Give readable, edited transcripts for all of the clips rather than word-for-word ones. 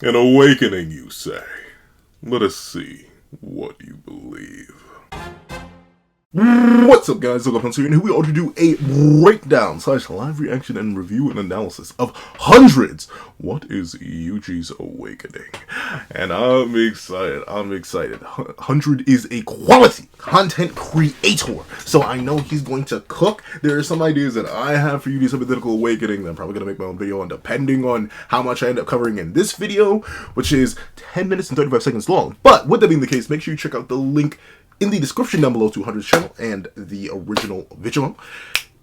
An awakening, you say? Let us see what you believe. What's up, guys? Welcome here, and here we are to do a breakdown / live reaction and review and analysis of Hundreds. What is Yuji's Awakening? And I'm excited. 100 is a quality content creator, so I know he's going to cook. There are some ideas that I have for Yuji's hypothetical awakening that I'm probably going to make my own video on, depending on how much I end up covering in this video, which is 10 minutes and 35 seconds long. But with that being the case, make sure you check out the link in the description down below to 100's channel and the original video.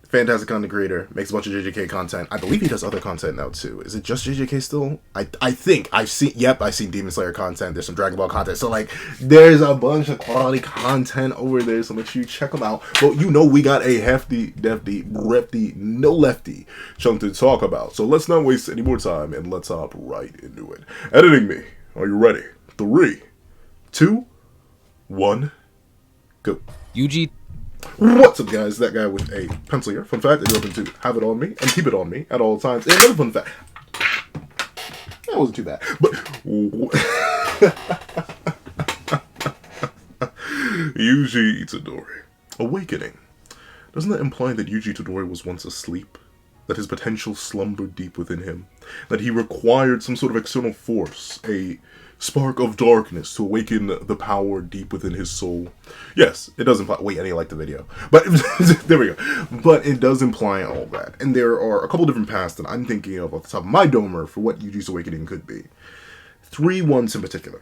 Fantastic content creator, makes a bunch of JJK content. I believe he does other content now too. Is it just JJK still? I think I've seen Demon Slayer content. There's some Dragon Ball content. So like, there's a bunch of quality content over there. So make sure you check them out. But you know we got a hefty, no lefty chunk to talk about. So let's not waste any more time and let's hop right into it. Editing me, are you ready? 3, 2, 1. Go. Yuji. What's up, guys? That guy with a pencil here. Fun fact, you're open to have it on me and keep it on me at all times. And another fun fact. That wasn't too bad. But Yuji Itadori. Awakening. Doesn't that imply that Yuji Itadori was once asleep? That his potential slumbered deep within him? That he required some sort of external force, a spark of darkness to awaken the power deep within his soul? Yes, it does imply. Wait, I need to like the video. But there we go. But it does imply all that. And there are a couple different paths that I'm thinking of off the top of my domer for what Yuji's Awakening could be. 3 ones in particular.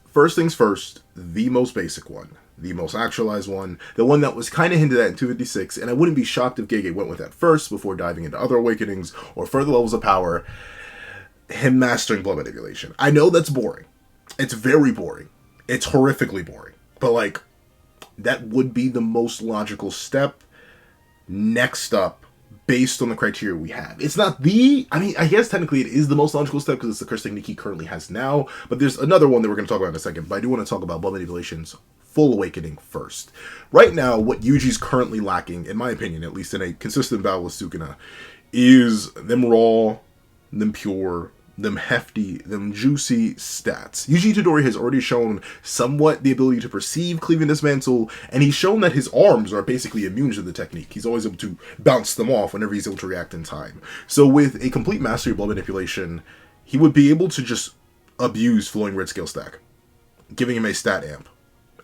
First things first, the most basic one. The most actualized one. The one that was kind of hinted at in 256. And I wouldn't be shocked if Gege went with that first before diving into other awakenings or further levels of power. Him mastering blood manipulation. I know that's boring. It's very boring. It's horrifically boring. But like, that would be the most logical step next up based on the criteria we have. It's not the, I mean, I guess technically it is the most logical step because it's the curse technique he currently has now. But there's another one that we're going to talk about in a second. But I do want to talk about blood manipulation's full awakening first. Right now, what Yuji's currently lacking, in my opinion, at least in a consistent battle with Sukuna, is them raw, them pure, them hefty, them juicy stats. Yuji Itadori has already shown somewhat the ability to perceive, cleave, and dismantle, and he's shown that his arms are basically immune to the technique. He's always able to bounce them off whenever he's able to react in time. So with a complete mastery of blood manipulation, he would be able to just abuse flowing red scale stack, giving him a stat amp,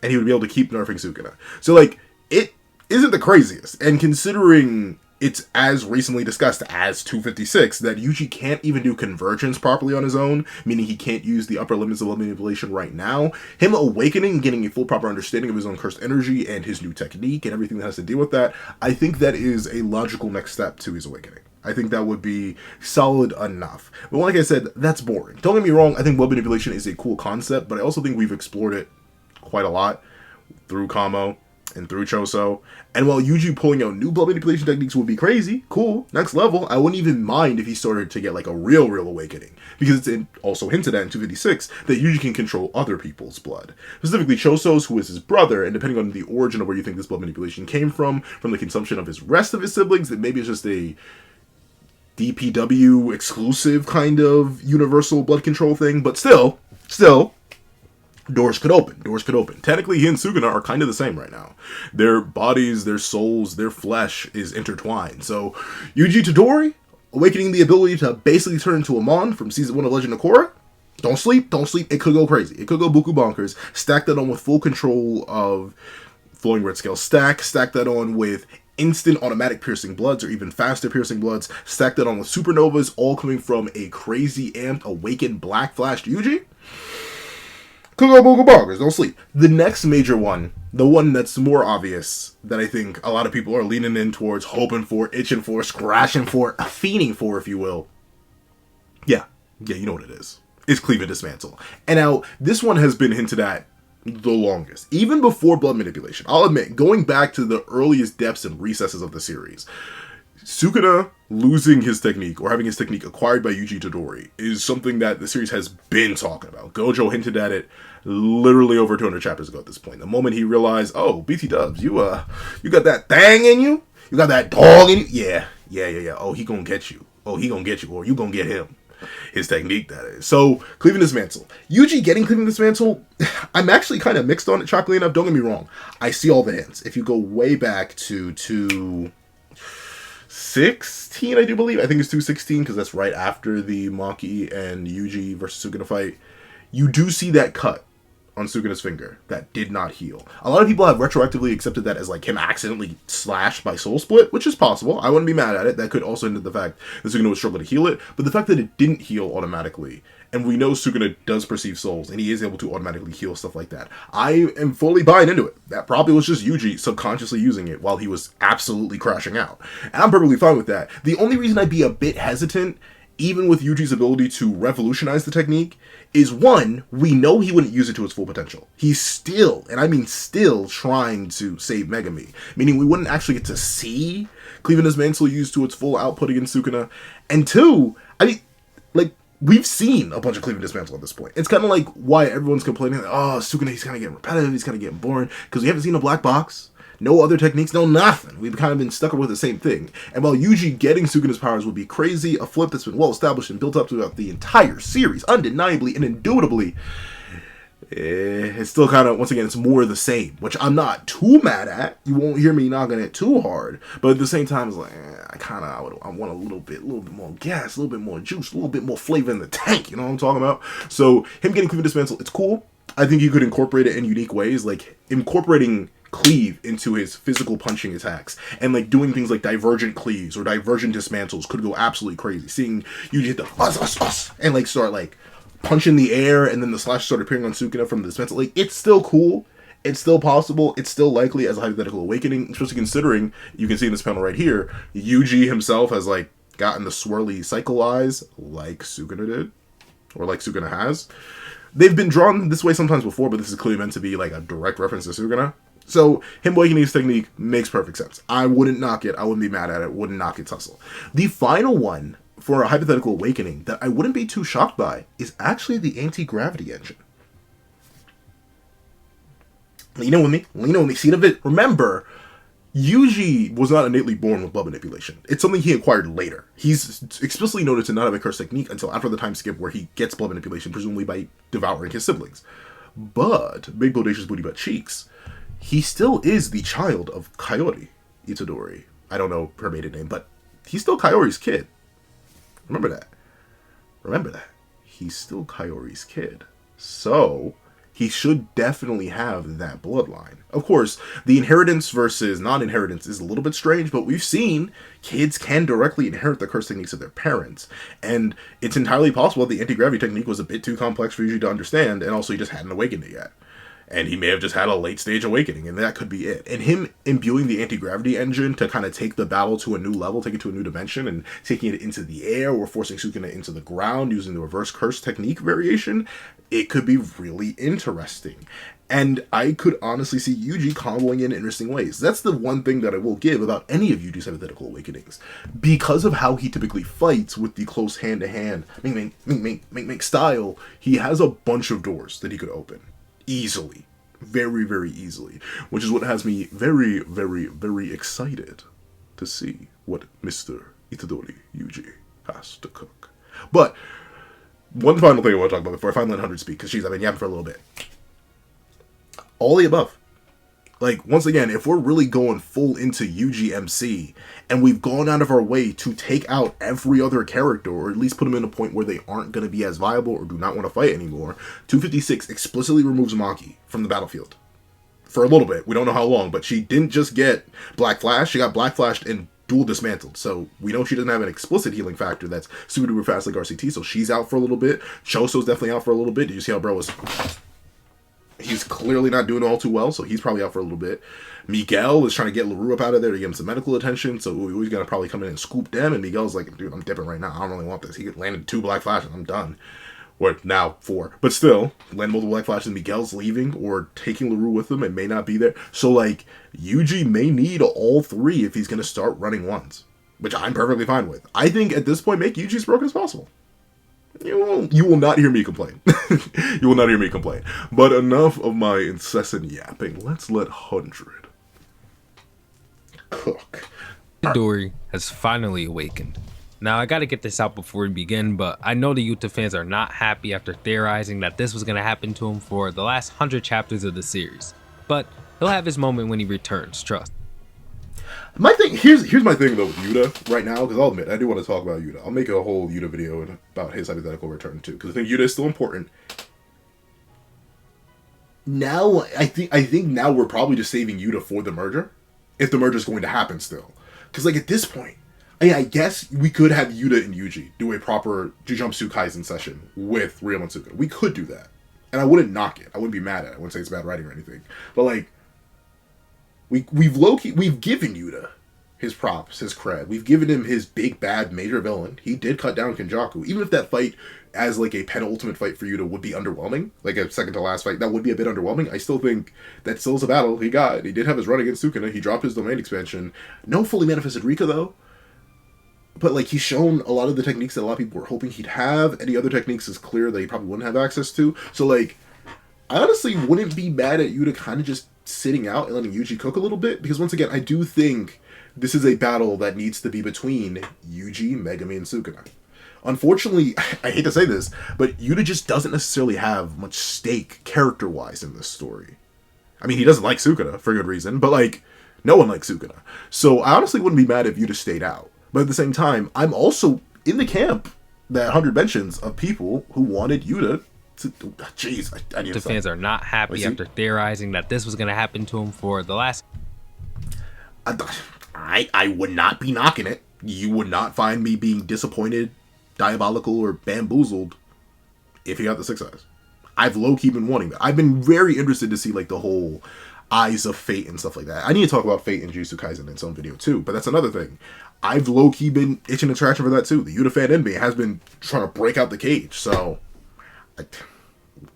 and he would be able to keep nerfing Sukuna. So like, it isn't the craziest, and considering it's as recently discussed as 256 that Yuji can't even do convergence properly on his own, meaning he can't use the upper limits of blood manipulation right now. Him awakening, getting a full proper understanding of his own cursed energy and his new technique and everything that has to deal with that, I think that is a logical next step to his awakening. I think that would be solid enough. But like I said, that's boring. Don't get me wrong, I think blood manipulation is a cool concept, but I also think we've explored it quite a lot through Kamo and through Choso. And while Yuji pulling out new blood manipulation techniques would be crazy, cool, next level, I wouldn't even mind if he started to get like a real awakening. Because it's also hinted at in 256 that Yuji can control other people's blood. Specifically Choso's, who is his brother, and depending on the origin of where you think this blood manipulation came from the consumption of his rest of his siblings, that maybe it's just a DPW exclusive kind of universal blood control thing, but still, doors could open. Technically, he and Sukuna are kind of the same right now. Their bodies, their souls, their flesh is intertwined. So, Yuji Itadori, awakening the ability to basically turn into a Mon from Season 1 of Legend of Korra. Don't sleep. It could go crazy. It could go buku bonkers. Stack that on with full control of flowing red scale stack. Stack that on with instant automatic piercing bloods or even faster piercing bloods. Stack that on with supernovas, all coming from a crazy amped, awakened, black flashed Yuji. Could go boogoo bonkers, don't sleep. The next major one, the one that's more obvious, that I think a lot of people are leaning in towards, hoping for, itching for, scratching for, fiending for, if you will. Yeah, you know what it is. It's Cleave and Dismantle. And now, this one has been hinted at the longest. Even before blood manipulation. I'll admit, going back to the earliest depths and recesses of the series, Sukuna losing his technique, or having his technique acquired by Yuji Itadori, is something that the series has been talking about. Gojo hinted at it literally over 200 chapters ago at this point. The moment he realized, oh, BT Dubs, you got that thing in you? You got that dog in you? Yeah. Oh, he gonna get you. Or you gonna get him. his technique, that is. So, Cleave and dismantle. Yuji getting Cleave and dismantle, I'm actually kind of mixed on it, shockingly enough. Don't get me wrong. I see all the hints. If you go way back to 216, I do believe. I think it's 216, because that's right after the Maki and Yuji versus Sukuna fight. You do see that cut on Sukuna's finger that did not heal. A lot of people have retroactively accepted that as like him accidentally slashed by Soul Split, which is possible. I wouldn't be mad at it. That could also hint at the fact that Sukuna would struggle to heal it, but the fact that it didn't heal automatically, and we know Sukuna does perceive souls, and he is able to automatically heal stuff like that. I am fully buying into it. That probably was just Yuji subconsciously using it while he was absolutely crashing out. And I'm perfectly fine with that. The only reason I'd be a bit hesitant, even with Yuji's ability to revolutionize the technique, is one, we know he wouldn't use it to its full potential. He's still, and I mean still, trying to save Megami. Meaning we wouldn't actually get to see Cleave and dismantle used to its full output against Sukuna. And two, I mean, like, we've seen a bunch of Cleave and dismantle at this point. It's kind of like why everyone's complaining, like, oh, Sukuna, he's kind of getting repetitive, he's kind of getting boring, because we haven't seen a black box. No other techniques, no nothing. We've kind of been stuck with the same thing. And while Yuji getting Sukuna's powers would be crazy, a flip that's been well established and built up throughout the entire series, undeniably and indubitably, it's still kind of, once again, it's more the same, which I'm not too mad at. You won't hear me knocking it too hard, but at the same time, it's like, I want a little bit more gas, a little bit more juice, a little bit more flavor in the tank, you know what I'm talking about? So, him getting Cleave and dismantle, it's cool. I think you could incorporate it in unique ways, like incorporating Cleave into his physical punching attacks, and like doing things like divergent cleaves or divergent dismantles could go absolutely crazy. Seeing Yuji hit the us and like start like punching the air, and then the slash start appearing on Sukuna from the dismantle, like it's still cool, it's still possible, it's still likely as a hypothetical awakening, especially considering you can see in this panel right here, Yuji himself has like gotten the swirly cycle eyes like Sukuna did, or like Sukuna has. They've been drawn this way sometimes before, but this is clearly meant to be like a direct reference to Sukuna. So, him awakening his technique makes perfect sense. I wouldn't knock it. I wouldn't be mad at it. Wouldn't knock its hustle. The final one for a hypothetical awakening that I wouldn't be too shocked by is actually the anti-gravity engine. Lean in with me. Lean in with me. See the bit. Remember, Yuji was not innately born with blood manipulation. It's something he acquired later. He's explicitly noted to not have a cursed technique until after the time skip where he gets blood manipulation, presumably by devouring his siblings. But, big bodacious booty butt cheeks, he still is the child of Kaori Itadori. I don't know her maiden name, but he's still Kaori's kid. Remember that. Remember that. He's still Kaori's kid. So, he should definitely have that bloodline. Of course, the inheritance versus non-inheritance is a little bit strange, but we've seen kids can directly inherit the curse techniques of their parents. And it's entirely possible the anti-gravity technique was a bit too complex for Yuji to understand, and also he just hadn't awakened it yet. And he may have just had a late-stage awakening, and that could be it. And him imbuing the anti-gravity engine to kind of take the battle to a new level, take it to a new dimension, and taking it into the air, or forcing Sukuna into the ground using the reverse curse technique variation, it could be really interesting. And I could honestly see Yuji comboing in interesting ways. That's the one thing that I will give about any of Yuji's hypothetical awakenings. Because of how he typically fights with the close hand-to-hand, ming style, he has a bunch of doors that he could open. Easily. Very, very easily. Which is what has me very, very, very excited to see what Mr. Itadori Yuji has to cook. But, one final thing I want to talk about before I finally let 100 speak, because I've been yapping for a little bit. All the above. Like, once again, if we're really going full into Yuji MC, and we've gone out of our way to take out every other character, or at least put them in a point where they aren't going to be as viable or do not want to fight anymore, 256 explicitly removes Maki from the battlefield. For a little bit. We don't know how long, but she didn't just get Black Flash, she got Black Flashed and dual dismantled. So we know she doesn't have an explicit healing factor that's super duper fast like RCT, so she's out for a little bit. Choso's definitely out for a little bit. Did you see how bro was... He's clearly not doing all too well, so he's probably out for a little bit. Miguel is trying to get LaRue up out of there to get him some medical attention, so we got to probably come in and scoop them, and Miguel's like, dude, I'm dipping right now. I don't really want this. He landed 2 Black Flashes. I'm done. Or now 4. But still, land multiple Black Flashes, and Miguel's leaving or taking LaRue with him and may not be there. So, like, Yuji may need all 3 if he's going to start running ones, which I'm perfectly fine with. I think at this point, make Yuji as broken as possible. You will not hear me complain. You will not hear me complain. But enough of my incessant yapping. Let's let 100 cook. Itadori has finally awakened. Now, I gotta get this out before we begin, but I know the Yuta fans are not happy after theorizing that this was gonna happen to him for the last 100 chapters of the series. But he'll have his moment when he returns, trust. My thing here's my thing though with Yuta right now, because I'll admit I do want to talk about Yuta. I'll make a whole Yuta video about his hypothetical return too, because I think Yuta is still important. Now I think now we're probably just saving Yuta for the merger, if the merger is going to happen still, because like at this point. I guess we could have Yuta and Yuji do a proper Jujutsu Kaisen session with Ryoma Sukuna. We could do that. And I wouldn't knock it. I wouldn't be mad at it. I wouldn't say it's bad writing or anything. But like, we've given Yuta his props, his cred. We've given him his big bad major villain. He did cut down Kenjaku. Even if that fight as like a penultimate fight for Yuta would be underwhelming, like a second to last fight, that would be a bit underwhelming. I still think that still is a battle he got. He did have his run against Sukuna. He dropped his domain expansion. No fully manifested Rika though. But, like, he's shown a lot of the techniques that a lot of people were hoping he'd have. Any other techniques is clear that he probably wouldn't have access to. So, like, I honestly wouldn't be mad at Yuta kind of just sitting out and letting Yuji cook a little bit. Because, once again, I do think this is a battle that needs to be between Yuji, Megami, and Sukuna. Unfortunately, I hate to say this, but Yuta just doesn't necessarily have much stake character-wise in this story. I mean, he doesn't like Sukuna, for good reason. But, like, no one likes Sukuna. So, I honestly wouldn't be mad if Yuta stayed out. But at the same time, I'm also in the camp that 100 mentions of people who wanted Yuta to... Jeez, I need to The fans are not happy after theorizing that this was going to happen to him for the last... I would not be knocking it. You would not find me being disappointed, diabolical, or bamboozled if he got the 6 eyes. I've low-key been wanting that. I've been very interested to see, like, the whole Eyes of Fate and stuff like that. I need to talk about Fate and Jujutsu Kaisen in some video, too, but that's another thing. I've low-key been itching a traction for that too. The Yuta fan in me has been trying to break out the cage, so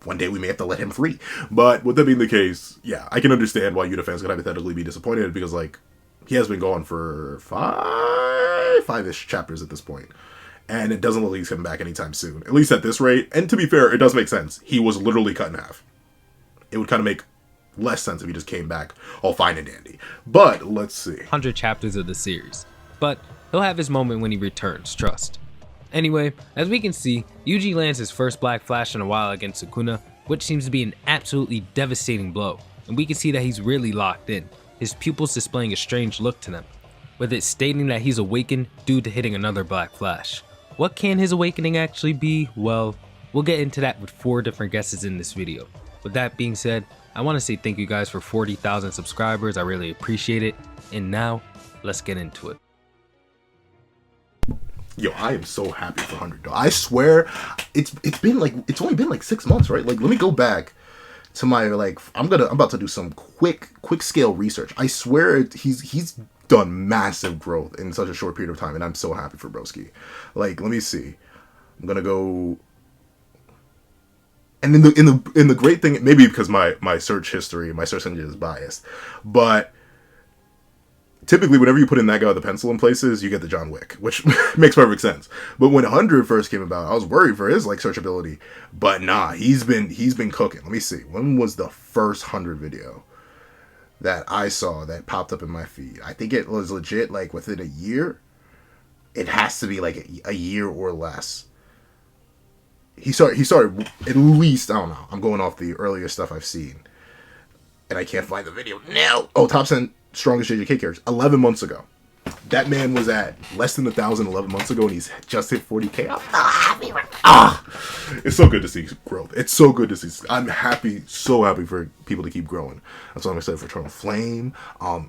one day we may have to let him free. But with that being the case, yeah, I can understand why Yuta fans could hypothetically be disappointed, because like he has been gone for five-ish chapters at this point, and it doesn't look like he's coming back anytime soon, at least at this rate. And to be fair, it does make sense. He was literally cut in half. It would kind of make less sense if he just came back all fine and dandy. But let's see. 100 chapters of the series. But he'll have his moment when he returns, trust. Anyway, as we can see, Yuji lands his first Black Flash in a while against Sukuna, which seems to be an absolutely devastating blow, and we can see that he's really locked in, his pupils displaying a strange look to them, with it stating that he's awakened due to hitting another Black Flash. What can his awakening actually be? Well, we'll get into that with 4 different guesses in this video. With that being said, I want to say thank you guys for 40,000 subscribers, I really appreciate it, and now, let's get into it. Yo, I am so happy for 100. I swear, it's only been like 6 months, right? Like, let me go back to my I'm about to do some quick scale research. I swear he's done massive growth in such a short period of time, and I'm so happy for Broski. Like, let me see. I'm gonna go. And in the great thing, maybe because my search history, my search engine is biased, but typically, whenever you put in that guy with the pencil in places, you get the John Wick, which makes perfect sense. But when 100 first came about, I was worried for his searchability. But nah, he's been cooking. Let me see. When was the first 100 video that I saw that popped up in my feed? I think it was legit like within a year. It has to be like a year or less. He started at least, I don't know. I'm going off the earlier stuff I've seen, and I can't find the video now. Oh, top 10 strongest JJK characters 11 months ago. That man was at less than 1,000 11 months ago, and he's just hit 40k. I'm so happy. It's so good to see growth. It's so good to see. I'm happy, so happy for people to keep growing. That's what I'm excited for. Eternal Flame,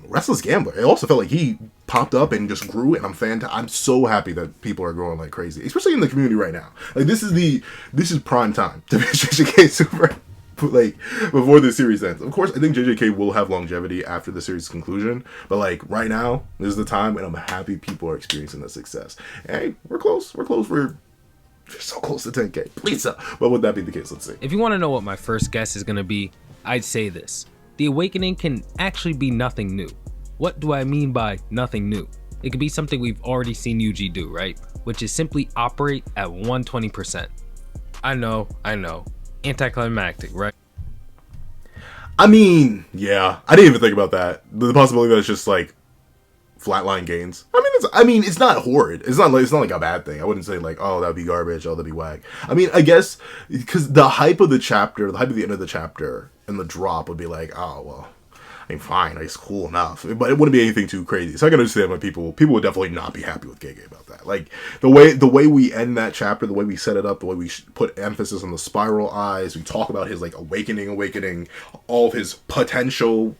Restless Gambler. It also felt like he popped up and just grew, and I'm so happy that people are growing like crazy, especially in the community right now. Like this is prime time to be JJK super. Like before the series ends. Of course, I think JJK will have longevity after the series conclusion, but like right now, this is the time, and I'm happy people are experiencing the success. Hey, we're close. We're so close to 10k. Please, but would that be the case? Let's see. If you want to know what my first guess is gonna be, I'd say this: the awakening can actually be nothing new. What do I mean by nothing new? It could be something we've already seen Yuji do, right? Which is simply operate at 120%. I know. Anticlimactic, right? I mean, yeah, I didn't even think about that. The possibility that it's just like flatline gains. I mean, I mean, it's not horrid. It's not like a bad thing. I wouldn't say like, oh, that'd be garbage. Oh, that'd be whack. I mean, I guess because the hype of the chapter, the hype of the end of the chapter, and the drop would be like, oh well, I mean, fine, it's cool enough, but it wouldn't be anything too crazy. So I can understand why people would definitely not be happy with Gege about that. Like the way we end that chapter, the way we set it up, the way we put emphasis on the spiral eyes, we talk about his like awakening, all of his potential.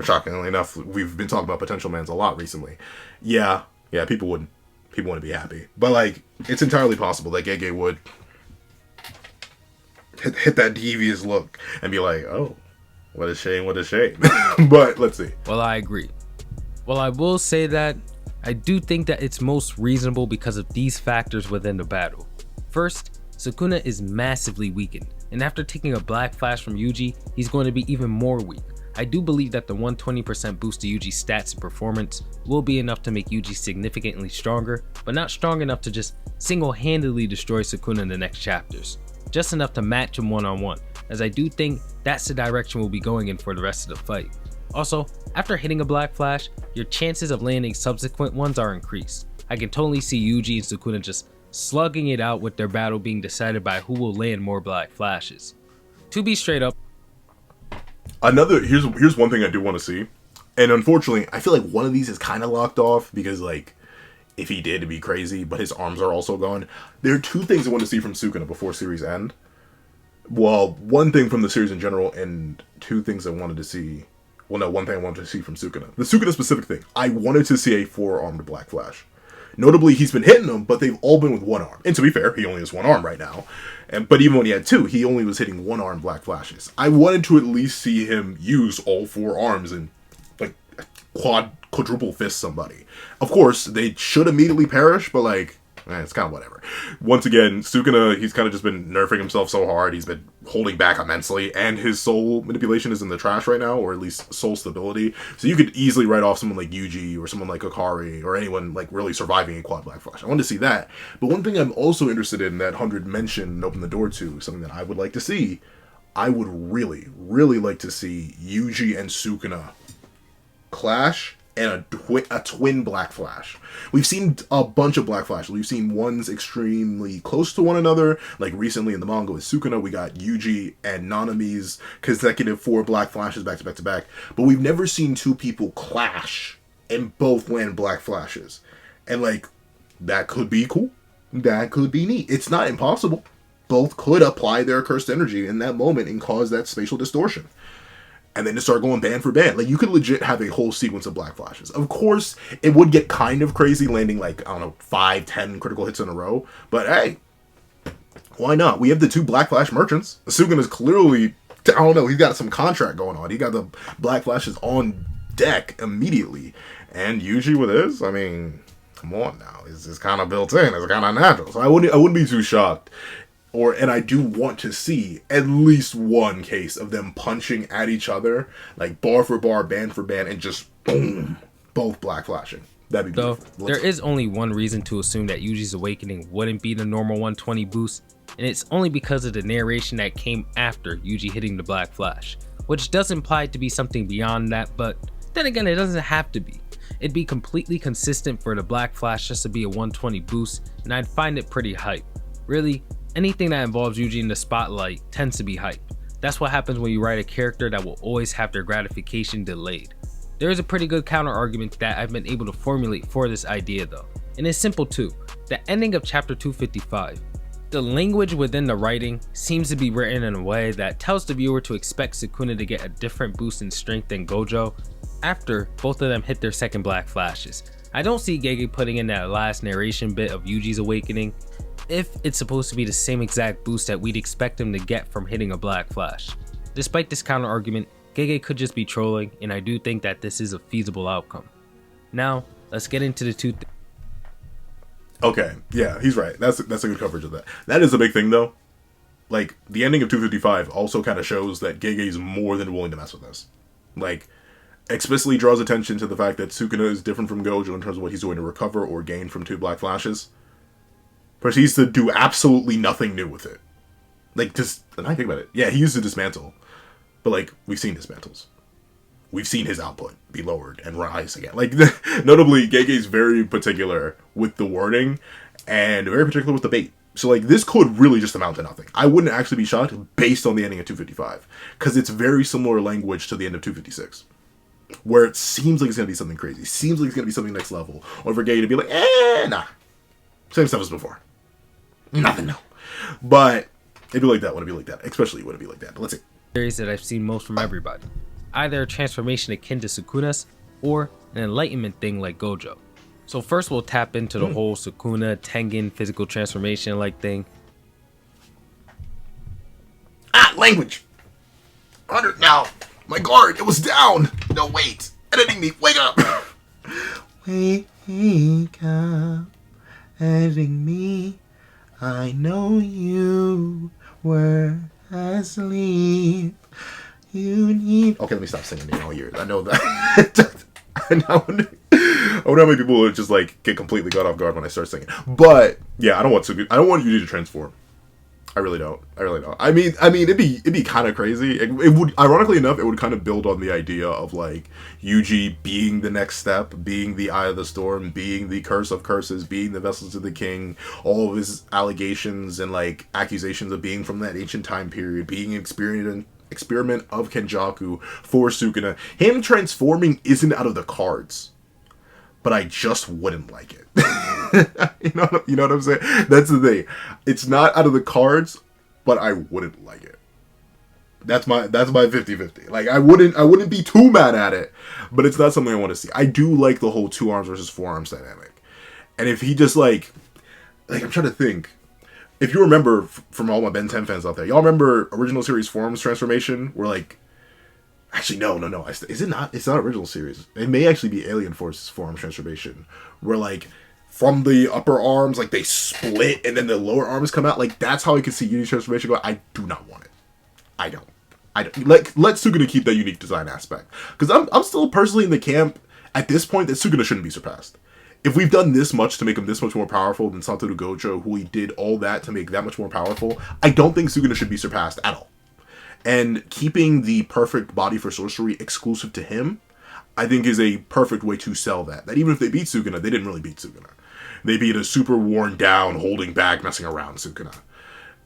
Shockingly enough, we've been talking about potential mans a lot recently. Yeah, people wouldn't be happy, but like it's entirely possible that Gege would hit that devious look and be like, oh. What a shame. But let's see. Well, I agree. Well, I will say that I do think that it's most reasonable because of these factors within the battle. First, Sukuna is massively weakened, and after taking a Black Flash from Yuji, he's going to be even more weak. I do believe that the 120% boost to Yuji's stats and performance will be enough to make Yuji significantly stronger, but not strong enough to just single-handedly destroy Sukuna in the next chapters. Just enough to match him one-on-one, as I do think that's the direction we'll be going in for the rest of the fight. Also, after hitting a Black Flash, your chances of landing subsequent ones are increased. I can totally see Yuji and Sukuna just slugging it out with their battle being decided by who will land more Black Flashes. To be straight up, here's one thing I do want to see, and unfortunately, I feel like one of these is kind of locked off because like if he did, it'd be crazy, but his arms are also gone. There are two things I want to see from Sukuna before series end. Well, one thing from the series in general, and two things I wanted to see. Well, no, one thing I wanted to see from Sukuna. The Sukuna specific thing. I wanted to see a 4-armed Black Flash. Notably, he's been hitting them, but they've all been with one arm. And to be fair, he only has one arm right now. But even when he had two, he only was hitting one-armed Black Flashes. I wanted to at least see him use all 4 arms and like quadruple fist somebody. Of course, they should immediately perish, but like, it's kind of whatever. Once again, Sukuna, he's kind of just been nerfing himself so hard. He's been holding back immensely, and his soul manipulation is in the trash right now, or at least soul stability. So you could easily write off someone like Yuji or someone like Akari or anyone like really surviving a quad Black Flash. I wanted to see that. But one thing I'm also interested in that 100 mentioned and opened the door to, something that I would like to see, I would really, really like to see Yuji and Sukuna clash and a twin Black Flash. We've seen a bunch of Black Flashes. We've seen ones extremely close to one another. Like recently in the manga with Sukuna, we got Yuji and Nanami's consecutive 4 Black Flashes back to back to back. But we've never seen two people clash and both land Black Flashes. And like, that could be cool. That could be neat. It's not impossible. Both could apply their cursed energy in that moment and cause that spatial distortion. And then to start going band for band. Like, you could legit have a whole sequence of Black Flashes. Of course, it would get kind of crazy landing, like, I don't know, 5, 10 critical hits in a row. But, hey, why not? We have the 2 Black Flash merchants. Sugin is clearly, I don't know, he's got some contract going on. He got the Black Flashes on deck immediately. And Yuji with his, I mean, come on now. It's kind of built in. It's kind of natural. So I wouldn't be too shocked. And I do want to see at least one case of them punching at each other, like bar for bar, band for band, and just boom, both Black Flashing. That'd be beautiful. There is only one reason to assume that Yuji's awakening wouldn't be the normal 120 boost, and it's only because of the narration that came after Yuji hitting the Black Flash, which does imply it to be something beyond that, but then again, it doesn't have to be. It'd be completely consistent for the Black Flash just to be a 120 boost, and I'd find it pretty hype. Really, anything that involves Yuji in the spotlight tends to be hype. That's what happens when you write a character that will always have their gratification delayed. There is a pretty good counter argument that I've been able to formulate for this idea though, and it's simple too. The ending of chapter 255. The language within the writing seems to be written in a way that tells the viewer to expect Sukuna to get a different boost in strength than Gojo after both of them hit their second Black Flashes. I don't see Gege putting in that last narration bit of Yuji's awakening if it's supposed to be the same exact boost that we'd expect him to get from hitting a Black Flash. Despite this counter argument, Gege could just be trolling, and I do think that this is a feasible outcome. Now, let's get into the two Okay, yeah, he's right. That's a good coverage of that. That is a big thing, though. Like, the ending of 255 also kind of shows that Gege's more than willing to mess with this. Like, explicitly draws attention to the fact that Sukuna is different from Gojo in terms of what he's doing to recover or gain from 2 Black Flashes. Proceeds to do absolutely nothing new with it. Like, just, and I think about it. Yeah, he used to dismantle. But, like, we've seen dismantles. we've seen his output be lowered and rise again. Like, notably, Gege's very particular with the wording and very particular with the bait. So, like, this could really just amount to nothing. I wouldn't actually be shocked based on the ending of 255, because it's very similar language to the end of 256, where it seems like it's going to be something crazy. Seems like it's going to be something next level. Or for Gege to be like, nah. Same stuff as before. Nothing, no. But it'd be like that when it'd be like that. Especially when it'd be like that. But let's see. Series that I've seen most from everybody. Either a transformation akin to Sukuna's, or an enlightenment thing like Gojo. So first we'll tap into the whole Sukuna, Tengen, physical transformation like thing. Language! 100 now! My guard, it was down! No, wait! Editing me, wake up! Wake up, editing me. I know you were asleep. You need... Okay, let me stop singing in all years. I know that. I wonder how many people would just like get completely caught off guard when I start singing. But yeah, I don't want Yuji to transform. I really don't. I mean, it'd be kind of crazy. It would, ironically enough, it would kind of build on the idea of like Yuji being the next step, being the Eye of the Storm, being the Curse of Curses, being the Vessels of the King, all of his allegations and like accusations of being from that ancient time period, being an experiment of kenjaku for Sukuna. Him transforming isn't out of the cards, but I just wouldn't like it. you know what I'm saying? That's the thing. It's not out of the cards, but I wouldn't like it. That's my 50-50. Like, I wouldn't be too mad at it, but it's not something I want to see. I do like the whole 2 arms versus 4 arms dynamic. And if he just like I'm trying to think. If you remember from all my Ben 10 fans out there, y'all remember original series 4 arms transformation where like, actually no. Is it not? It's not original series. It may actually be Alien Force's 4 arms transformation where like, from the upper arms, like, they split, and then the lower arms come out. Like, that's how I could see Yuji's transformation go. I do not want it. I don't. Like, let Sukuna keep that unique design aspect. Because I'm still personally in the camp, at this point, that Sukuna shouldn't be surpassed. If we've done this much to make him this much more powerful than Satoru Gojo, who we did all that to make that much more powerful, I don't think Sukuna should be surpassed at all. And keeping the perfect body for sorcery exclusive to him, I think is a perfect way to sell that. That even if they beat Sukuna, they didn't really beat Sukuna. They beat a super worn down, holding back, messing around Sukuna.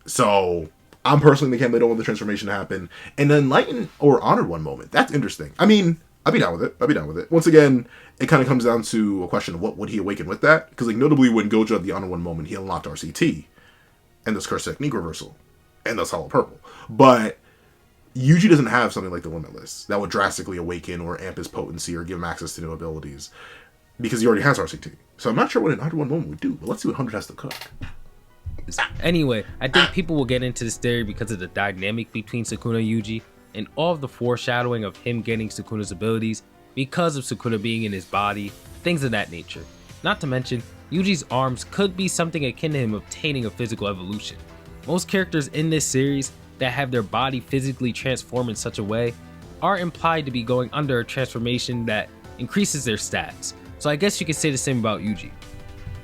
So, I'm personally in the camp they don't want the transformation to happen. And then Enlightened or Honored One moment, that's interesting. I mean, I'd be down with it. Once again, it kind of comes down to a question of what would he awaken with that? Because, like, notably when Gojo had the Honored One moment, he unlocked RCT. And this Curse Technique Reversal. And thus Hollow Purple. But Yuji doesn't have something like the Limitless that would drastically awaken or amp his potency or give him access to new abilities. Because he already has RCT. So I'm not sure what an 101 moment would do, but let's see what 100 has to cook. Anyway, I think people will get into this theory because of the dynamic between Sukuna and Yuji, and all of the foreshadowing of him getting Sukuna's abilities because of Sukuna being in his body, things of that nature. Not to mention, Yuji's arms could be something akin to him obtaining a physical evolution. Most characters in this series that have their body physically transform in such a way are implied to be going under a transformation that increases their stats. So I guess you could say the same about Yuji.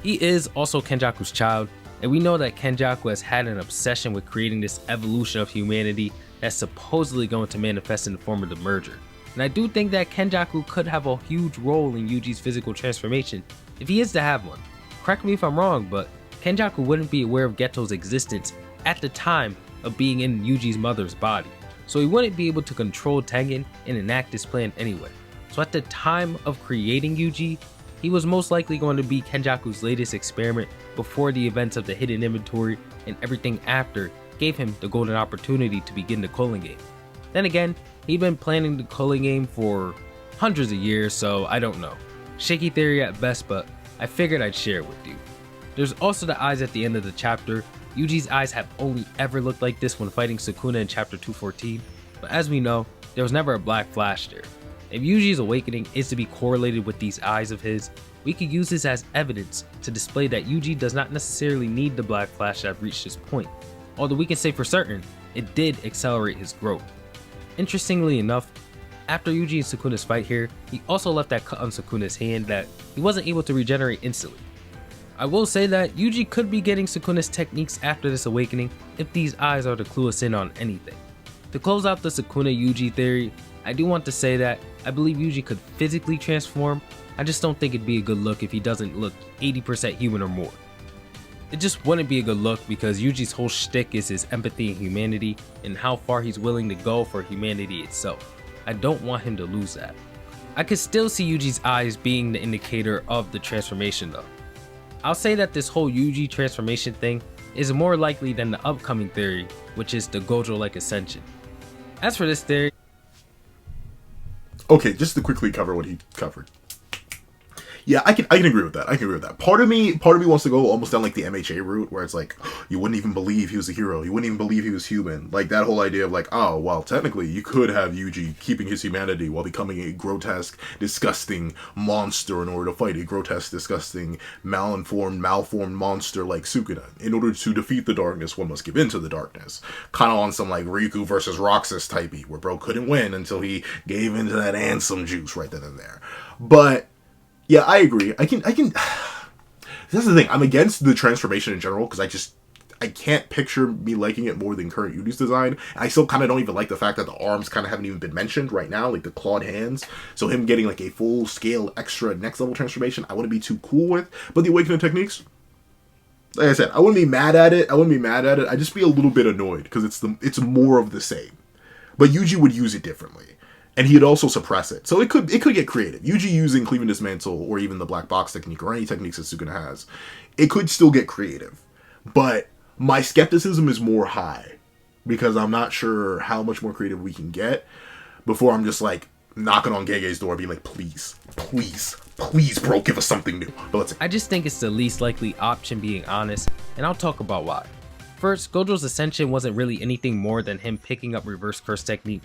He is also Kenjaku's child, and we know that Kenjaku has had an obsession with creating this evolution of humanity that's supposedly going to manifest in the form of the merger. And I do think that Kenjaku could have a huge role in Yuji's physical transformation if he is to have one. Correct me if I'm wrong, but Kenjaku wouldn't be aware of Geto's existence at the time of being in Yuji's mother's body, so he wouldn't be able to control Tengen and enact his plan anyway. So at the time of creating Yuji, he was most likely going to be Kenjaku's latest experiment before the events of the hidden inventory and everything after gave him the golden opportunity to begin the culling game. Then again, he'd been planning the culling game for hundreds of years, so I don't know. Shaky theory at best, but I figured I'd share it with you. There's also the eyes at the end of the chapter. Yuji's eyes have only ever looked like this when fighting Sukuna in chapter 214, but as we know, there was never a black flash there. If Yuji's awakening is to be correlated with these eyes of his, we could use this as evidence to display that Yuji does not necessarily need the black flash to have reached this point, although we can say for certain, it did accelerate his growth. Interestingly enough, after Yuji and Sukuna's fight here, he also left that cut on Sukuna's hand that he wasn't able to regenerate instantly. I will say that Yuji could be getting Sukuna's techniques after this awakening if these eyes are to clue us in on anything. To close out the Sukuna Yuji theory, I do want to say that I believe Yuji could physically transform. I just don't think it'd be a good look if he doesn't look 80% human or more. It just wouldn't be a good look because Yuji's whole shtick is his empathy and humanity and how far he's willing to go for humanity itself. I don't want him to lose that. I could still see Yuji's eyes being the indicator of the transformation though. I'll say that this whole Yuji transformation thing is more likely than the upcoming theory, which is the Gojo-like ascension. As for this theory... Okay, just to quickly cover what he covered. Yeah, I can agree with that. I can agree with that. Part of me wants to go almost down like the MHA route, where it's like, you wouldn't even believe he was a hero. You wouldn't even believe he was human. Like that whole idea of like, oh, well, technically you could have Yuji keeping his humanity while becoming a grotesque, disgusting monster in order to fight a grotesque, disgusting, malformed monster like Sukuna. In order to defeat the darkness, one must give in to the darkness. Kind of on some like Riku versus Roxas typey, where bro couldn't win until he gave into that Ansem juice right then and there. But yeah, I agree. I can. That's the thing. I'm against the transformation in general because I can't picture me liking it more than current Yuji's design. I still kind of don't even like the fact that the arms kind of haven't even been mentioned right now, like the clawed hands. So him getting like a full scale extra next level transformation, I wouldn't be too cool with. But the Awakening techniques, like I said, I wouldn't be mad at it. I'd just be a little bit annoyed because it's more of the same. But Yuji would use it differently. And he'd also suppress it. So it could get creative. Yuji using Cleave and Dismantle, or even the black box technique, or any techniques that Sukuna has, it could still get creative. But my skepticism is more high, because I'm not sure how much more creative we can get before I'm just like knocking on Gege's door being like, please, bro, give us something new. But let's see. I just think it's the least likely option, being honest, and I'll talk about why. First, Gojo's ascension wasn't really anything more than him picking up reverse curse technique,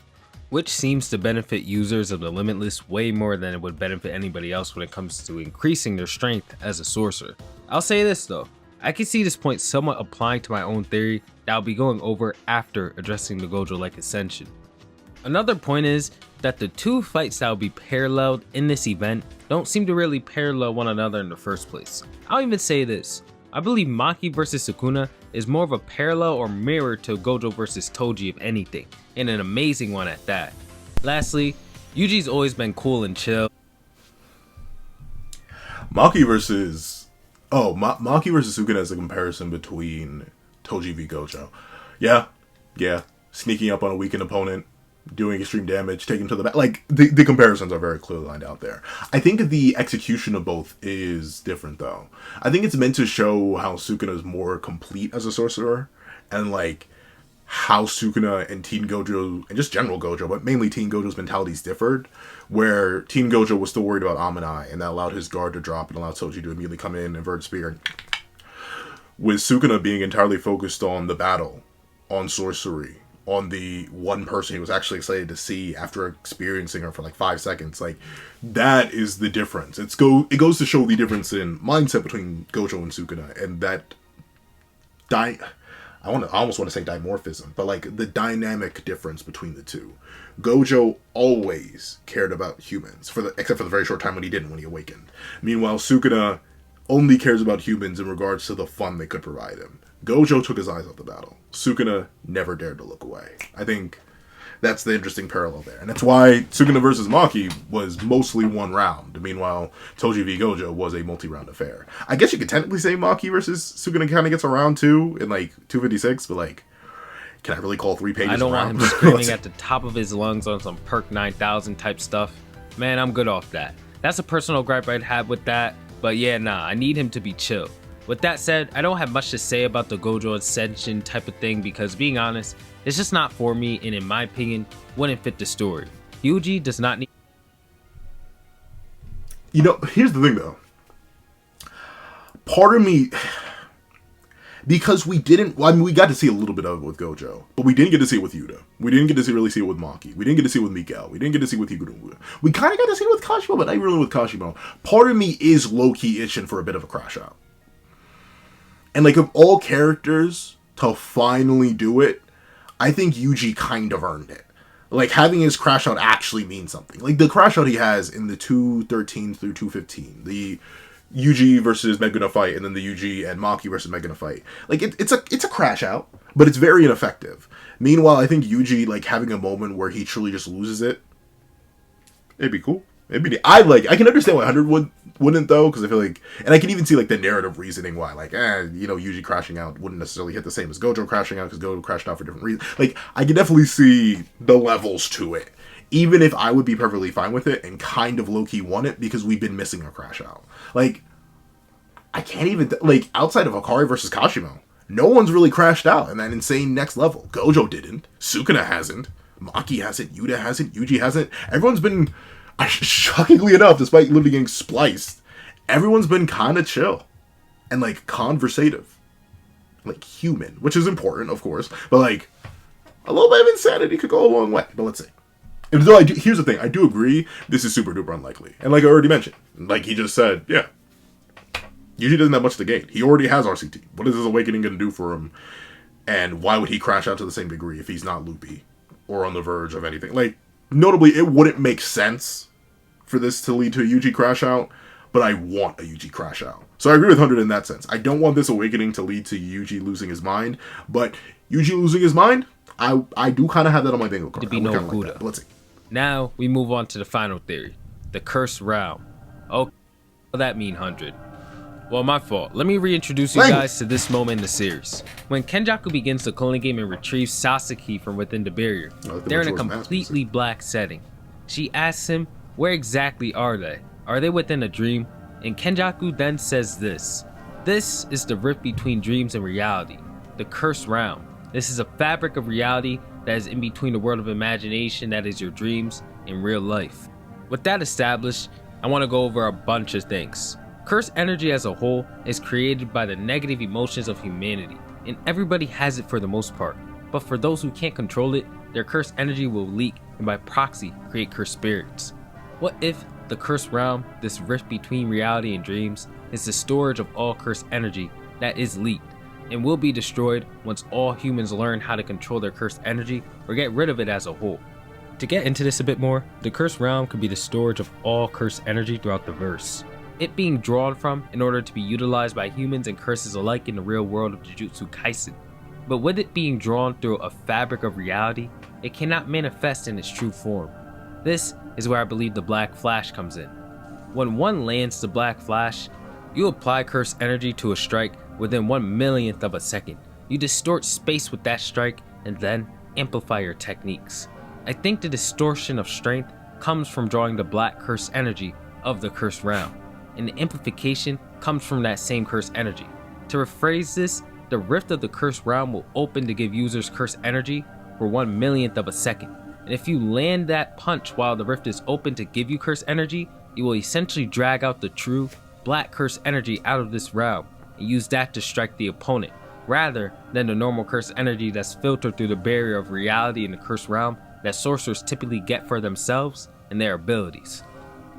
which seems to benefit users of the Limitless way more than it would benefit anybody else when it comes to increasing their strength as a sorcerer. I'll say this though, I can see this point somewhat applying to my own theory that I'll be going over after addressing the Gojo-like ascension. Another point is that the two fights that will be paralleled in this event don't seem to really parallel one another in the first place. I'll even say this, I believe Maki vs Sukuna is more of a parallel or mirror to Gojo vs Toji if anything, and an amazing one at that. Lastly, Yuji's always been cool and chill. Maki versus Sukuna is a comparison between Toji v Gojo. Yeah, sneaking up on a weakened opponent, doing extreme damage, taking to the back. Like, the comparisons are very clearly lined out there. I think the execution of both is different, though. I think it's meant to show how Sukuna is more complete as a sorcerer, and, like, how Sukuna and Teen Gojo, and just general Gojo, but mainly Teen Gojo's mentalities differed, where Teen Gojo was still worried about Amanai, and that allowed his guard to drop and allowed Toji to immediately come in, invert spear, with Sukuna being entirely focused on the battle, on sorcery, on the one person he was actually excited to see after experiencing her for like 5 seconds. Like, that is the difference. It goes to show the difference in mindset between Gojo and Sukuna, and that I almost want to say dimorphism, but like the dynamic difference between the two. Gojo always cared about humans, except for the very short time when he didn't, when he awakened. Meanwhile, Sukuna only cares about humans in regards to the fun they could provide him. Gojo took his eyes off the battle. Sukuna never dared to look away. I think that's the interesting parallel there. And that's why Sukuna versus Maki was mostly one round. Meanwhile, Toji v Gojo was a multi-round affair. I guess you could technically say Maki versus Sukuna kind of gets a round 2 in like 256, but like, can I really call 3 pages I don't want round? him screaming at the top of his lungs on some Perk 9000 type stuff. Man, I'm good off that. That's a personal gripe I'd have with that. But yeah, nah, I need him to be chill. With that said, I don't have much to say about the Gojo Ascension type of thing because, being honest, it's just not for me, and in my opinion, wouldn't fit the story. Yuji does not need... You know, here's the thing though. Part of me... Because we got to see a little bit of it with Gojo, but we didn't get to see it with Yuta. We didn't get to really see it with Maki. We didn't get to see it with Miguel. We didn't get to see it with Higurumu. We kind of got to see it with Kashimo, but not really with Kashimo. Part of me is low-key itching for a bit of a crash out. And like, of all characters to finally do it, I think Yuji kind of earned it. Like, having his crash out actually means something. Like, the crash out he has in the 213 through 215, the Yuji versus Meguna fight, and then the Yuji and Maki versus Meguna fight. Like, it's a crash out, but it's very ineffective. Meanwhile, I think Yuji, like, having a moment where he truly just loses it, It'd be cool. I can understand why 100 wouldn't though, because I feel like, and I can even see like the narrative reasoning why, like, Yuji crashing out wouldn't necessarily hit the same as Gojo crashing out because Gojo crashed out for different reasons. Like, I can definitely see the levels to it, even if I would be perfectly fine with it and kind of low key want it because we've been missing a crash out. Like, I can't even like outside of Akari versus Kashimo, no one's really crashed out in that insane next level. Gojo didn't. Sukuna hasn't. Maki hasn't. Yuta hasn't. Yuji hasn't. Everyone's been. Shockingly enough, despite literally getting spliced, everyone's been kind of chill and like conversative, like human, which is important, of course. But like a little bit of insanity could go a long way. But let's see. Even though here's the thing, I do agree this is super duper unlikely, and like I already mentioned, like he just said, yeah, Yuji doesn't have much to gain. He already has RCT. What is his awakening going to do for him? And why would he crash out to the same degree if he's not loopy or on the verge of anything? Like, notably, it wouldn't make sense for this to lead to a Yuji crash out, but I want a Yuji crash out. So I agree with 100 in that sense. I don't want this awakening to lead to Yuji losing his mind, but Yuji losing his mind, I do kind of have that on my bingo card. To be no Buddha. Like, let's see. Now we move on to the final theory, the cursed realm. Oh, what does that mean, 100? Well, my fault. Let me reintroduce you guys to this moment in the series. When Kenjaku begins the cloning game and retrieves Sasaki from within the barrier, they're in a completely black setting. She asks him, where exactly are they? Are they within a dream? And Kenjaku then says this. This is the rift between dreams and reality, the cursed realm. This is a fabric of reality that is in between the world of imagination that is your dreams and real life. With that established, I want to go over a bunch of things. Cursed energy as a whole is created by the negative emotions of humanity, and everybody has it for the most part. But for those who can't control it, their cursed energy will leak and by proxy create cursed spirits. What if the cursed realm, this rift between reality and dreams, is the storage of all cursed energy that is leaked and will be destroyed once all humans learn how to control their cursed energy or get rid of it as a whole? To get into this a bit more, the cursed realm could be the storage of all cursed energy throughout the verse, it being drawn from in order to be utilized by humans and curses alike in the real world of Jujutsu Kaisen. But with it being drawn through a fabric of reality, it cannot manifest in its true form. This is where I believe the Black Flash comes in. When one lands the Black Flash, you apply cursed energy to a strike within 1/1,000,000th of a second. You distort space with that strike and then amplify your techniques. I think the distortion of strength comes from drawing the black cursed energy of the cursed realm, and the amplification comes from that same cursed energy. To rephrase this, the rift of the cursed realm will open to give users cursed energy for 1/1,000,000th of a second. And if you land that punch while the rift is open to give you cursed energy, you will essentially drag out the true black cursed energy out of this realm and use that to strike the opponent, rather than the normal cursed energy that's filtered through the barrier of reality in the cursed realm that sorcerers typically get for themselves and their abilities.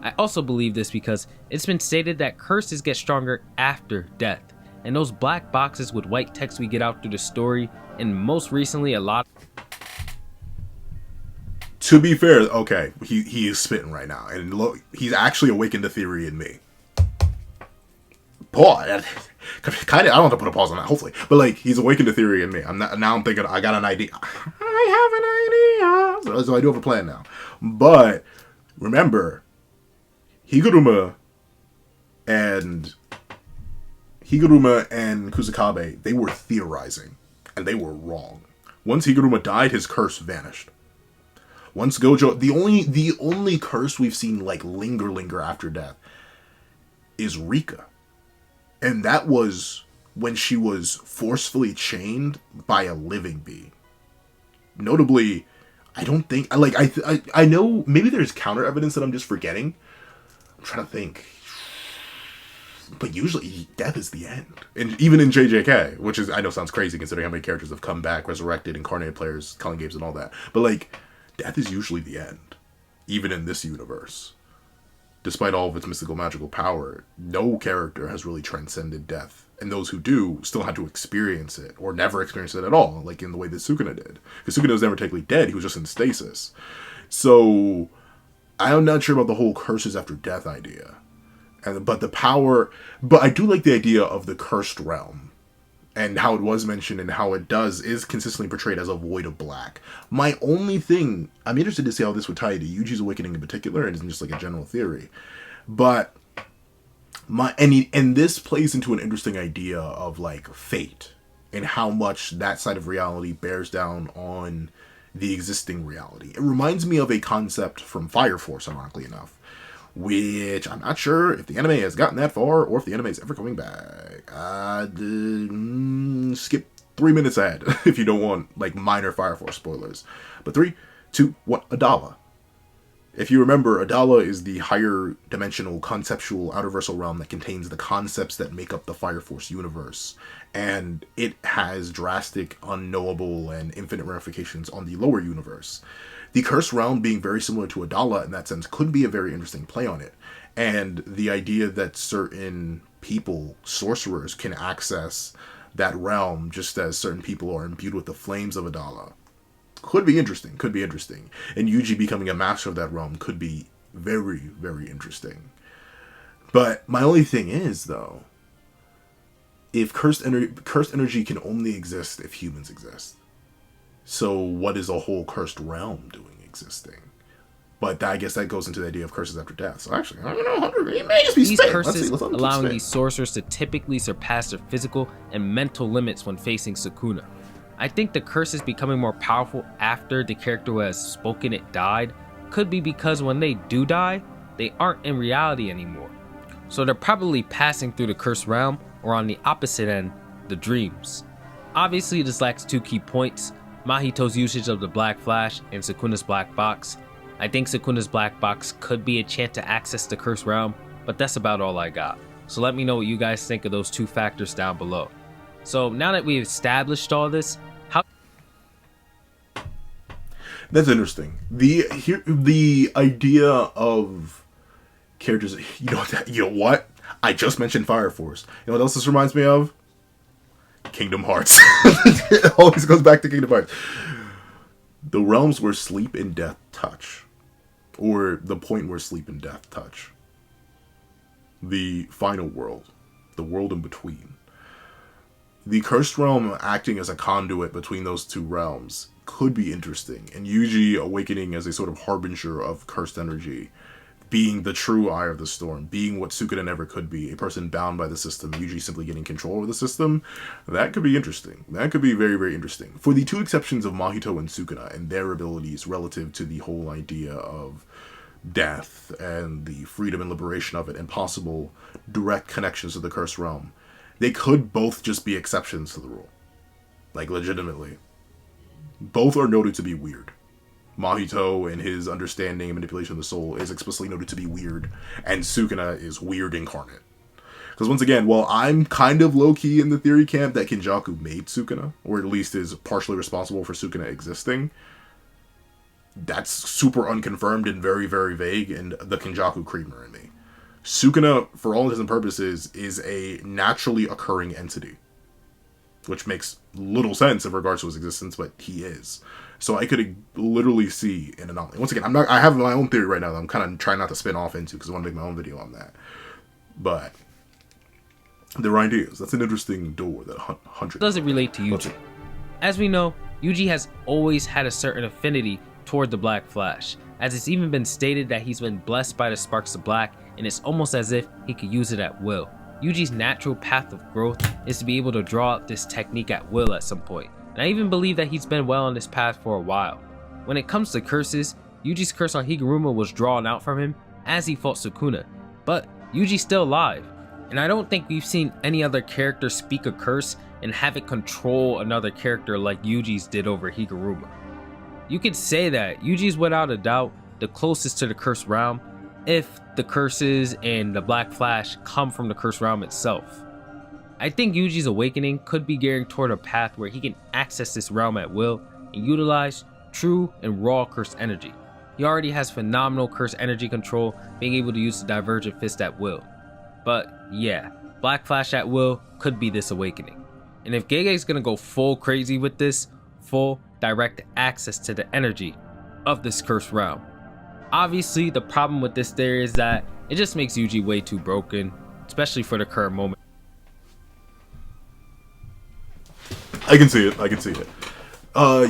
I also believe this because it's been stated that curses get stronger after death, and those black boxes with white text we get out through the story, and most recently a lot. To be fair, okay, he is spitting right now, and look, he's actually awakened a theory in me. Pause. Kind of, I don't have to put a pause on that, hopefully, but like he's awakened a theory in me. I'm thinking I got an idea. I have an idea, so I do have a plan now. But remember, Higuruma and Kusakabe, they were theorizing, and they were wrong. Once Higuruma died, his curse vanished. Once Gojo, the only curse we've seen like linger after death is Rika. And that was when she was forcefully chained by a living being. Notably, I don't think I know maybe there's counter evidence that I'm just forgetting. I'm trying to think. But usually death is the end. And even in JJK, which is I know sounds crazy considering how many characters have come back, resurrected, incarnated players, calling games and all that. But like death is usually the end, even in this universe. Despite all of its mystical magical power, no character has really transcended death. And those who do still had to experience it, or never experience it at all, like in the way that Sukuna did. Because Sukuna was never technically dead, he was just in stasis. So, I'm not sure about the whole curses after death idea. But I do like the idea of the cursed realm and how it was mentioned and how it does is consistently portrayed as a void of black. My only thing, I'm interested to see how this would tie to Yuji's awakening in particular, and it's just like a general theory. But and this plays into an interesting idea of like fate and how much that side of reality bears down on the existing reality. It reminds me of a concept from Fire Force, ironically enough, which I'm not sure if the anime has gotten that far or if the anime is ever coming back. Skip 3 minutes ahead if you don't want like minor Fire Force spoilers. But 3, 2, 1, Adala. If you remember, Adala is the higher dimensional conceptual outerversal realm that contains the concepts that make up the Fire Force universe. And it has drastic, unknowable, and infinite ramifications on the lower universe. The Cursed Realm, being very similar to Adala in that sense, could be a very interesting play on it. And the idea that certain people, sorcerers, can access that realm just as certain people are imbued with the flames of Adala could be interesting. And Yuji becoming a master of that realm could be very, very interesting. But my only thing is, though, if cursed energy can only exist if humans exist. So what is a whole cursed realm doing existing? But I guess that goes into the idea of curses after death. So actually, I don't know, it may just be these spin. curses allowing these sorcerers to typically surpass their physical and mental limits when facing Sukuna. I think the curses becoming more powerful after the character who has spoken it died could be because when they do die, they aren't in reality anymore. So they're probably passing through the cursed realm, or on the opposite end, the dreams. Obviously this lacks 2 key points, Mahito's usage of the Black Flash and Sukuna's Black Box. I think Sukuna's Black Box could be a chance to access the cursed realm, but that's about all I got. So let me know what you guys think of those 2 factors down below. So now that we've established all this, that's interesting. The idea of characters, you know what? I just mentioned Fire Force. You know what else this reminds me of? Kingdom Hearts. It always goes back to Kingdom Hearts. The realms where sleep and death touch. Or the point where sleep and death touch. The final world. The world in between. The cursed realm acting as a conduit between those 2 realms could be interesting, and Yuji awakening as a sort of harbinger of cursed energy, being the true eye of the storm, being what Sukuna never could be, a person bound by the system, Yuji simply getting control over the system. That could be interesting. That could be very, very interesting. For the 2 exceptions of Mahito and Sukuna and their abilities relative to the whole idea of death and the freedom and liberation of it and possible direct connections to the cursed realm, they could both just be exceptions to the rule. Like, legitimately. Both are noted to be weird. Mahito and his understanding and manipulation of the soul is explicitly noted to be weird, and Sukuna is weird incarnate. Because once again, while I'm kind of low-key in the theory camp that Kenjaku made Sukuna, or at least is partially responsible for Sukuna existing, that's super unconfirmed and very, very vague, and the Kenjaku creamer in me. Sukuna, for all intents and purposes, is a naturally occurring entity. Which makes little sense in regards to his existence, but he is. So I could literally see an anomaly. Once again, I have my own theory right now that I'm kind of trying not to spin off into because I want to make my own video on that. But there are ideas. That's an interesting door that 100 does it relate to Yuji? As we know, Yuji has always had a certain affinity toward the Black Flash, as it's even been stated that he's been blessed by the sparks of black, and it's almost as if he could use it at will. Yuji's natural path of growth is to be able to draw out this technique at will at some point, and I even believe that he's been well on this path for a while. When it comes to curses, Yuji's curse on Higuruma was drawn out from him as he fought Sukuna, but Yuji's still alive, and I don't think we've seen any other character speak a curse and have it control another character like Yuji's did over Higuruma. You could say that Yuji's without a doubt the closest to the cursed realm, if the curses and the Black Flash come from the cursed realm itself. I think Yuji's awakening could be gearing toward a path where he can access this realm at will and utilize true and raw cursed energy. He already has phenomenal cursed energy control, being able to use the Divergent Fist at will. But yeah, Black Flash at will could be this awakening. And if Gege's gonna go full crazy with this, full direct access to the energy of this cursed realm. Obviously, the problem with this theory is that it just makes Yuji way too broken, especially for the current moment. I can see it. I can see it.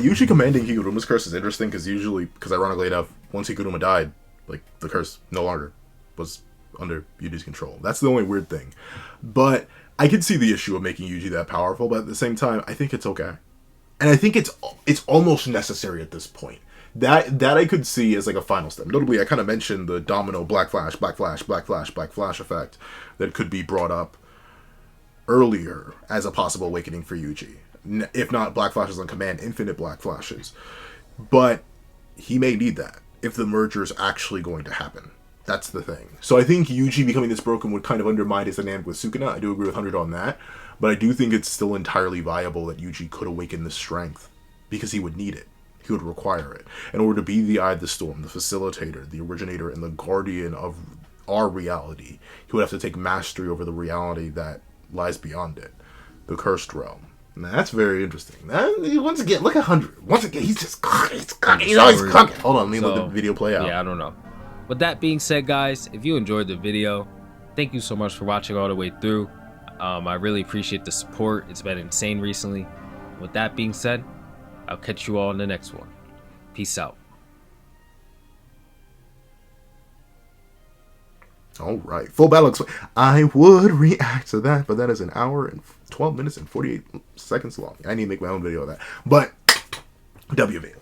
Usually commanding Higuruma's curse is interesting because ironically enough, once Higuruma died, like, the curse no longer was under Yuji's control. That's the only weird thing. But I can see the issue of making Yuji that powerful, but at the same time, I think it's okay. And I think it's almost necessary at this point. That I could see as like a final step. Notably, I kind of mentioned the domino black flash effect that could be brought up earlier as a possible awakening for Yuji. If not black flashes on command, infinite black flashes. But he may need that if the merger is actually going to happen. That's the thing. So I think Yuji becoming this broken would kind of undermine his dynamic with Sukuna. I do agree with 100 on that. But I do think it's still entirely viable that Yuji could awaken this strength because he would need it. He would require it. In order to be the Eye of the Storm, the facilitator, the originator, and the guardian of our reality, he would have to take mastery over the reality that lies beyond it. The Cursed Realm. And that's very interesting. Once again, look at 100. Once again, he's just cocky. He's always cocky. Hold on, let me let the video play out. Yeah, I don't know. With that being said, guys, if you enjoyed the video, thank you so much for watching all the way through. I really appreciate the support. It's been insane recently. With that being said, I'll catch you all in the next one. Peace out. All right, full battle. I would react to that, but that is an hour and 12 minutes and 48 seconds long. I need to make my own video of that. But W video.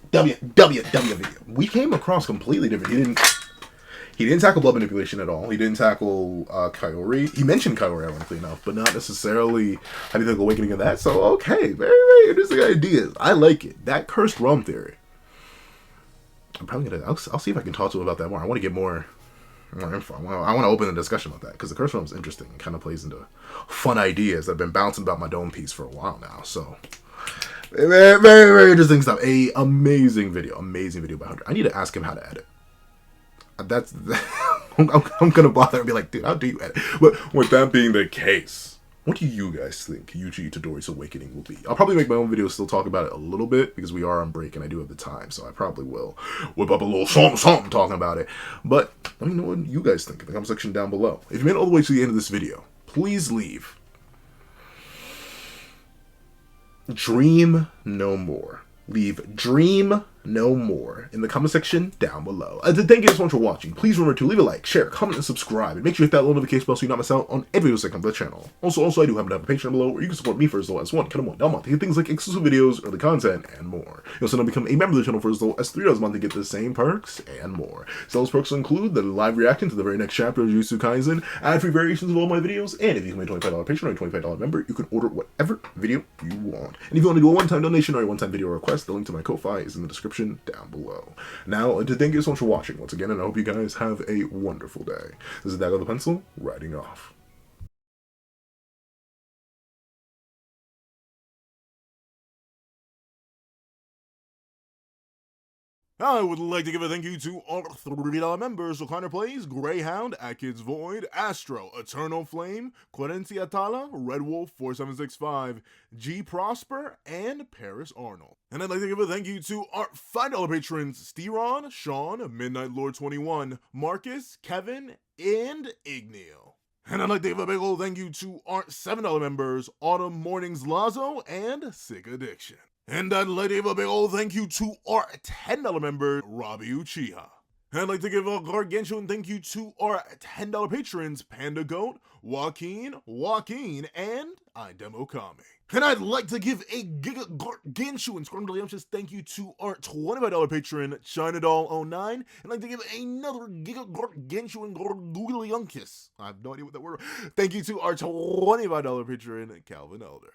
We came across completely different. He didn't tackle blood manipulation at all. He didn't tackle Kaori. He mentioned Kaori, ironically enough, but not necessarily hypothetical awakening of that. So, okay, very, very interesting ideas. I like it. That cursed realm theory. I'm probably gonna. I'll see if I can talk to him about that more. I want to get more info. I want to open a discussion about that because the cursed realm is interesting and kind of plays into fun ideas that have been bouncing about my dome piece for a while now. So, very, very, very interesting stuff. Amazing video about 100. I need to ask him how to edit. That's I'm gonna bother and be like, dude, how do you edit? But with that being the case, what do you guys think Yuji Itadori's awakening will be? I'll probably make my own video, still talk about it a little bit because we are on break and I do have the time, so I probably will whip up a little something talking about it. But let me know what you guys think in the comment section down below. If you made it all the way to the end of this video, please leave Dream No More. Leave Dream No More in the comment section down below. Thank you so much for watching. Please remember to leave a like, share, comment, and subscribe. And make sure you hit that little notification bell so you not miss out on every video that comes to the channel. Also, I do happen to have a Patreon below where you can support me for as low as $1 a month to get things like exclusive videos, early content, and more. You also now become a member of the channel for as low as $3 a month to get the same perks and more. So those perks will include the live reaction to the very next chapter of Jujutsu Kaisen, ad-free variations of all my videos, and if you become a $25 Patreon or a $25 member, you can order whatever video you want. And if you want to do a one-time donation or a one-time video request, the link to my Ko-Fi is in the description down below. Now, thank you so much for watching once again, and I hope you guys have a wonderful day. This is Dagger the Pencil, writing off. I would like to give a thank you to all $3 members: O'Connor Plays, Greyhound, Atkids Void, Astro, Eternal Flame, Querencia Atala, Red Wolf 4765, G Prosper, and Paris Arnold. And I'd like to give a thank you to our $5 patrons: Steron, Sean, Midnight Lord 21, Marcus, Kevin, and Igneel. And I'd like to give a big old thank you to our $7 members: Autumn Mornings Lazo and Sick Addiction. And I'd like to give a big old thank you to our $10 member, Robbie Uchiha. And I'd like to give a gargantuan thank you to our $10 patrons, Panda Goat, Joaquin, and Idemokami. And I'd like to give a gargantuan scrumdiddlyumptious thank you to our $25 patron, ChinaDoll09. And I'd like to give another gargantuan gargantuan I have no idea what that word. Thank you to our $25 patron, Calvin Elder.